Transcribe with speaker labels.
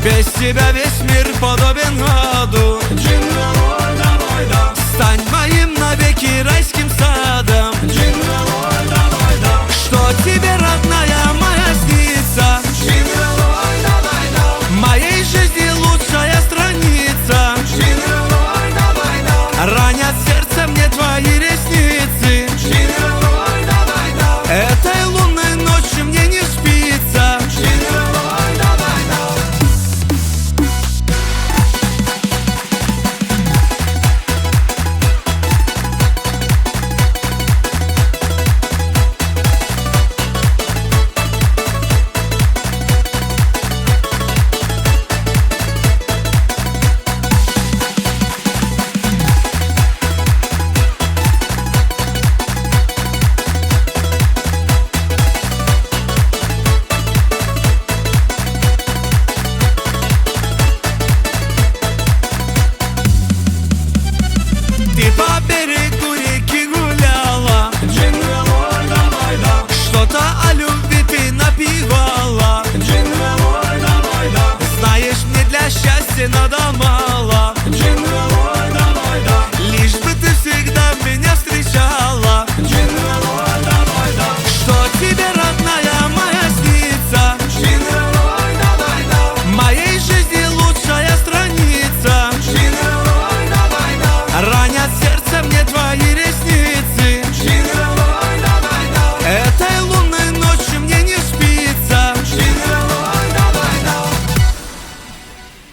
Speaker 1: Без тебя весь мир подобен аду. Стань моим навеки райским садом. Что тебе, родная моя, снится? Моей жизни лучшая страница. Ранят сердце мне твои ресницы. Этой лунной ночью мне не спится. Ты по берегу реки гуляла, что-то о любви ты напевала. Знаешь, мне для счастья надо мало.